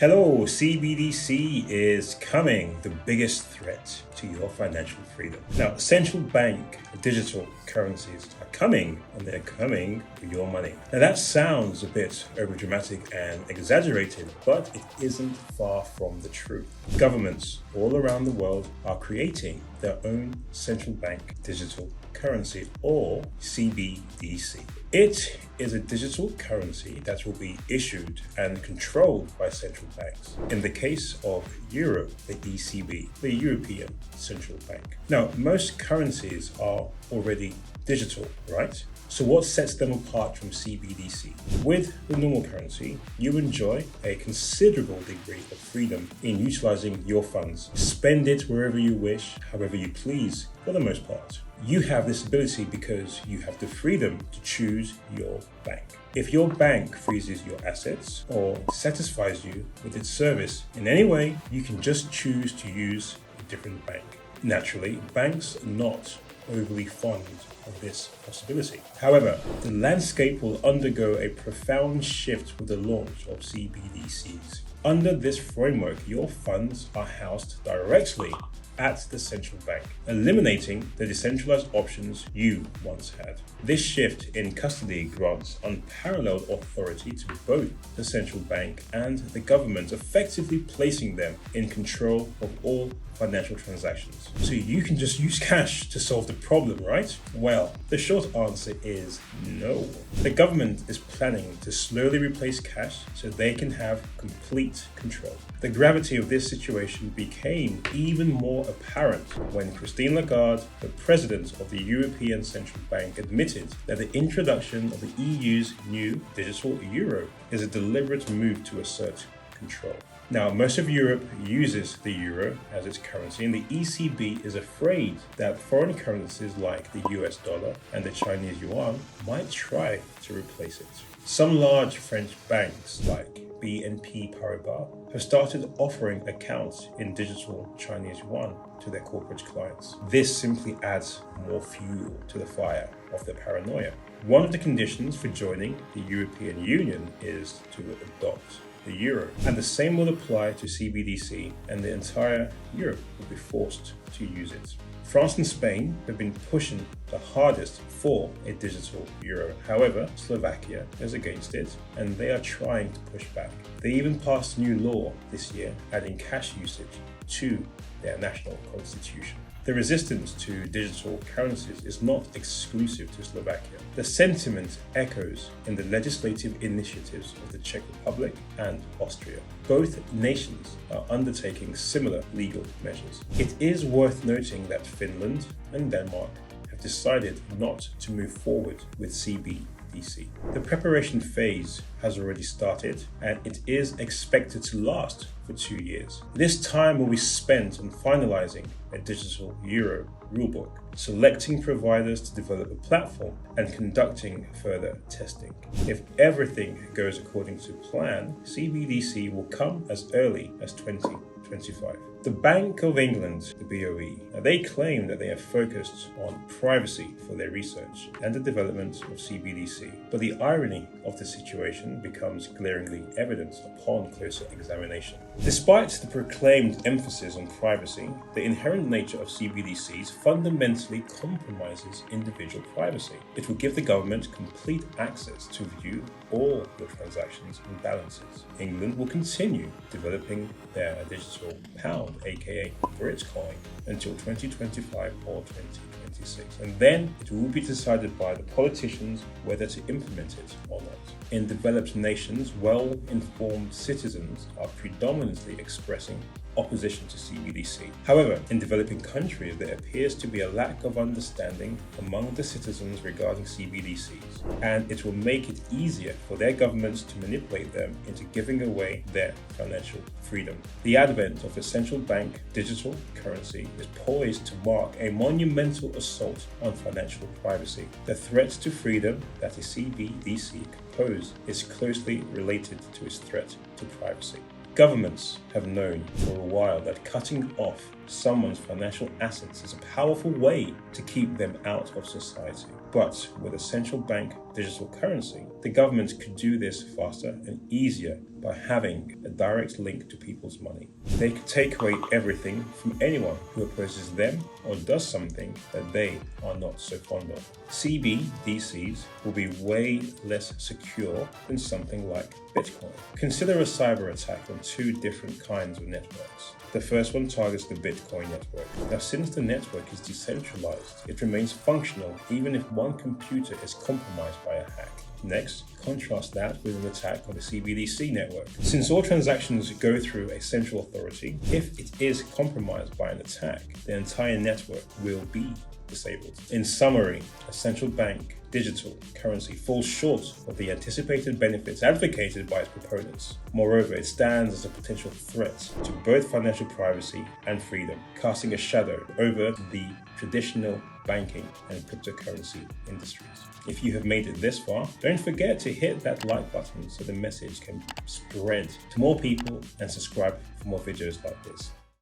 Hello, CBDC is coming, the biggest threat to your financial freedom. Now, central bank digital currencies are coming, and they're coming for your money. Now, that sounds a bit overdramatic and exaggerated, but it isn't far from the truth. Governments all around the world are creating their own central bank digital currency, or CBDC. It is a digital currency that will be issued and controlled by central banks. In the case of Europe, the ECB, the European Central Bank. Now, most currencies are already digital, right? So what sets them apart from CBDC? With the normal currency, you enjoy a considerable degree of freedom in utilizing your funds. Spend it wherever you wish, however you please, for the most part. You have this ability because you have the freedom to choose your bank. If your bank freezes your assets or satisfies you with its service in any way, you can just choose to use a different bank. Naturally, banks are not overly fond of this possibility. However, the landscape will undergo a profound shift with the launch of CBDCs. Under this framework, your funds are housed directly at the central bank, eliminating the decentralized options you once had. This shift in custody grants unparalleled authority to both the central bank and the government, effectively placing them in control of all financial transactions. So you can just use cash to solve the problem, right? Well, the short answer is no. The government is planning to slowly replace cash so they can have complete control. The gravity of this situation became even more apparent when Christine Lagarde, the president of the European Central Bank, admitted that the introduction of the EU's new digital euro is a deliberate move to assert control. Now, most of Europe uses the euro as its currency, and the ECB is afraid that foreign currencies like the US dollar and the Chinese yuan might try to replace it. Some large French banks like BNP Paribas have started offering accounts in digital Chinese yuan to their corporate clients. This simply adds more fuel to the fire of their paranoia. One of the conditions for joining the European Union is to adopt the euro, and the same will apply to CBDC, and the entire Europe will be forced to use it. France and Spain have been pushing the hardest for a digital euro. However, Slovakia is against it, and they are trying to push back. They even passed a new law this year adding cash usage to their national constitution. The resistance to digital currencies is not exclusive to Slovakia. The sentiment echoes in the legislative initiatives of the Czech Republic and Austria. Both nations are undertaking similar legal measures. It is worth noting that Finland and Denmark have decided not to move forward with CBDC. The preparation phase has already started, and it is expected to last for 2 years. This time will be spent on finalizing a digital euro rulebook, selecting providers to develop a platform, and conducting further testing. If everything goes according to plan, CBDC will come as early as 2025. The Bank of England, the BOE, they claim that they have focused on privacy for their research and the development of CBDC. But the irony of the situation becomes glaringly evident upon closer examination. Despite the proclaimed emphasis on privacy, the inherent nature of CBDCs fundamentally compromises individual privacy. It will give the government complete access to view all your transactions and balances. England will continue developing their digital pound, aka Bitcoin, until 2025 or 2026, and then it will be decided by the politicians whether to implement it or not. In developed nations, well-informed citizens are predominantly expressing opposition to CBDC. However, in developing countries, there appears to be a lack of understanding among the citizens regarding CBDCs, and it will make it easier for their governments to manipulate them into giving away their financial freedom. The advent of a central bank digital currency is poised to mark a monumental assault on financial privacy. The threat to freedom that a CBDC could pose is closely related to its threat to privacy. Governments have known for a while that cutting off someone's financial assets is a powerful way to keep them out of society. But with a central bank digital currency, the government could do this faster and easier by having a direct link to people's money. They could take away everything from anyone who opposes them or does something that they are not so fond of. CBDCs will be way less secure than something like Bitcoin. Consider a cyber attack on two different kinds of networks. The first one targets the Bitcoin network. Now, since the network is decentralized, it remains functional even if one computer is compromised by a hack. Next, contrast that with an attack on the CBDC network. Since all transactions go through a central authority, if it is compromised by an attack, the entire network will be disabled. In summary, a central bank digital currency falls short of the anticipated benefits advocated by its proponents. Moreover, it stands as a potential threat to both financial privacy and freedom, casting a shadow over the traditional banking and cryptocurrency industries. If you have made it this far, don't forget to hit that like button so the message can spread to more people, and subscribe for more videos like this.